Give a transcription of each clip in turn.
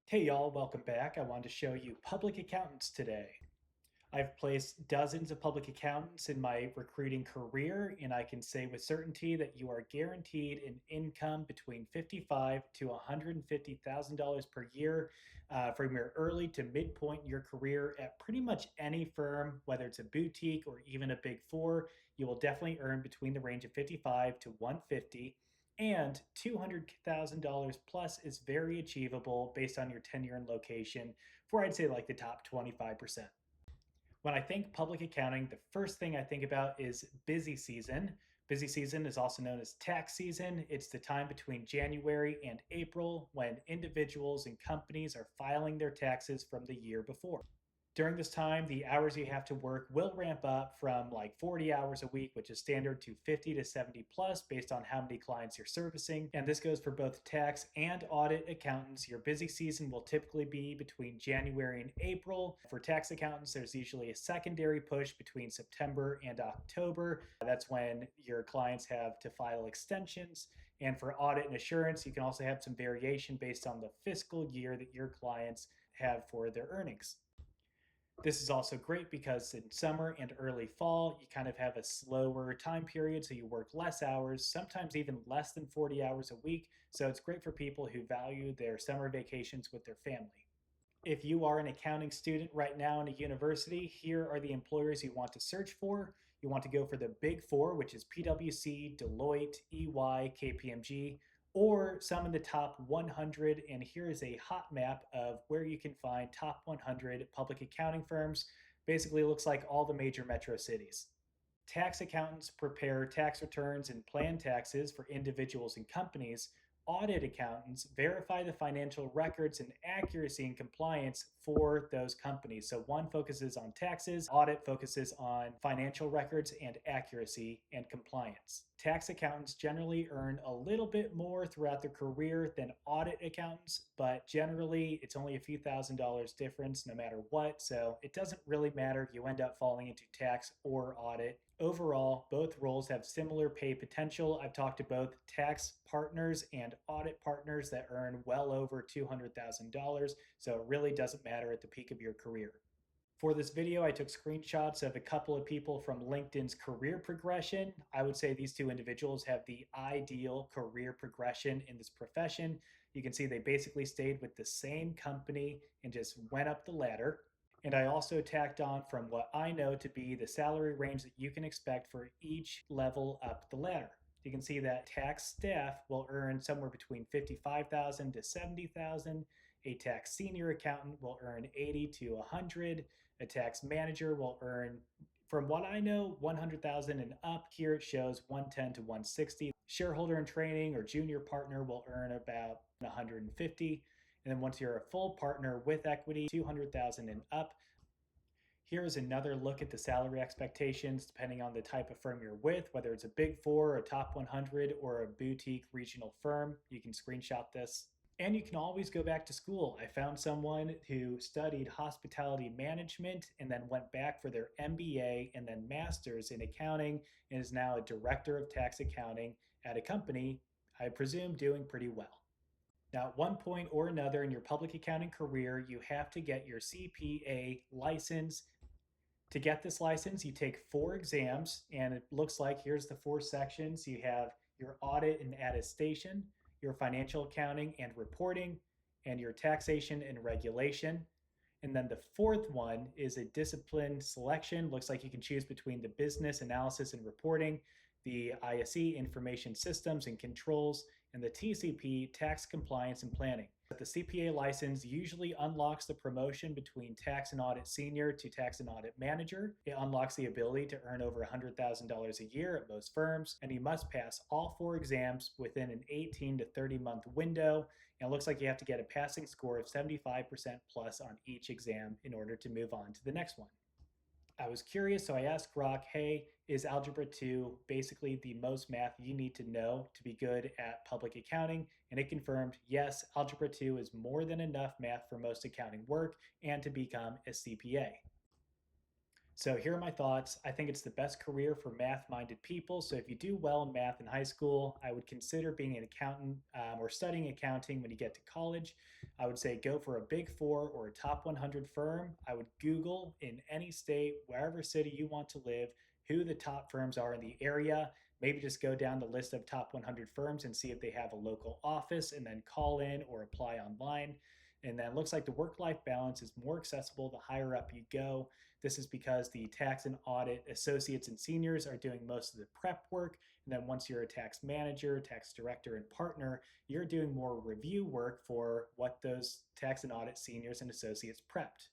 Hey y'all, welcome back. I wanted to show you public accountants today. I've placed dozens of public accountants in my recruiting career, and I can say with certainty that you are guaranteed an income between $55,000 to $150,000 per year from your early to midpoint in your career at pretty much any firm, whether it's a boutique or even a big four. You will definitely earn between the range of 55 to 150, and $200,000 plus is very achievable based on your tenure and location for I'd say like the top 25%. When I think public accounting, the first thing I think about is busy season. Busy season is also known as tax season. It's the time between January and April when individuals and companies are filing their taxes from the year before. During this time, the hours you have to work will ramp up from like 40 hours a week, which is standard, to 50 to 70 plus based on how many clients you're servicing. And this goes for both tax and audit accountants. Your busy season will typically be between January and April. For tax accountants, there's usually a secondary push between September and October. That's when your clients have to file extensions. And for audit and assurance, you can also have some variation based on the fiscal year that your clients have for their earnings. This is also great because in summer and early fall, you kind of have a slower time period, so you work less hours, sometimes even less than 40 hours a week. So it's great for people who value their summer vacations with their family. If you are an accounting student right now in a university, here are the employers you want to search for. You want to go for the big four, which is PwC, Deloitte, EY, KPMG, or some in the top 100. And here is a hot map of where you can find top 100 public accounting firms. Basically, looks like all the major metro cities. Tax accountants prepare tax returns and plan taxes for individuals and companies. Audit accountants verify the financial records and accuracy and compliance for those companies. So one focuses on taxes, audit focuses on financial records and accuracy and compliance. Tax accountants generally earn a little bit more throughout their career than audit accountants, but generally it's only a few $1,000s difference no matter what. So it doesn't really matter if you end up falling into tax or audit. Overall, both roles have similar pay potential. I've talked to both tax partners and audit partners that earn well over $200,000, so it really doesn't matter at the peak of your career. For this video, I took screenshots of a couple of people from LinkedIn's career progression. I would say these two individuals have the ideal career progression in this profession. You can see they basically stayed with the same company and just went up the ladder. And I also tacked on from what I know to be the salary range that you can expect for each level up the ladder. You can see that tax staff will earn somewhere between 55,000 to 70,000. A tax senior accountant will earn 80 to 100. A tax manager will earn, from what I know, 100,000 and up. Here it shows 110 to 160. Shareholder in training or junior partner will earn about 150. And then once you're a full partner with equity, 200,000 and up. Here is another look at the salary expectations depending on the type of firm you're with, whether it's a big four, a top 100, or a boutique regional firm. You can screenshot this. And you can always go back to school. I found someone who studied hospitality management and then went back for their MBA and then master's in accounting and is now a director of tax accounting at a company, I presume, doing pretty well. Now, at one point or another in your public accounting career, you have to get your CPA license. To get this license, you take 4 exams, and it looks like here's the 4 sections. You have your audit and attestation, your financial accounting and reporting, and your taxation and regulation. And then the 4th one is a discipline selection. Looks like you can choose between the business analysis and reporting, the ISE information systems and controls, and the TCP tax compliance and planning. The CPA license usually unlocks the promotion between tax and audit senior to tax and audit manager. It unlocks the ability to earn over $100,000 a year at most firms, and you must pass all 4 exams within an 18 to 30 month window. And it looks like you have to get a passing score of 75% plus on each exam in order to move on to the next one. I was curious, so I asked Grok, hey, is Algebra 2 basically the most math you need to know to be good at public accounting? And it confirmed, yes, Algebra 2 is more than enough math for most accounting work and to become a CPA. So here are my thoughts. I think it's the best career for math-minded people. So if you do well in math in high school, I would consider being an accountant or studying accounting when you get to college. I would say go for a Big Four or a top 100 firm. I would Google in any state, wherever city you want to live, who the top firms are in the area. Maybe just go down the list of top 100 firms and see if they have a local office and then call in or apply online. And then it looks like the work life balance is more accessible the higher up you go. This is because the tax and audit associates and seniors are doing most of the prep work. And then once you're a tax manager, tax director, and partner, you're doing more review work for what those tax and audit seniors and associates prepped.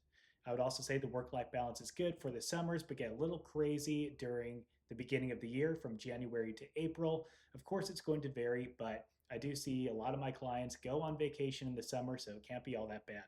I would also say the work life balance is good for the summers, but get a little crazy during the beginning of the year from January to April. Of course, it's going to vary, but I do see a lot of my clients go on vacation in the summer, so it can't be all that bad.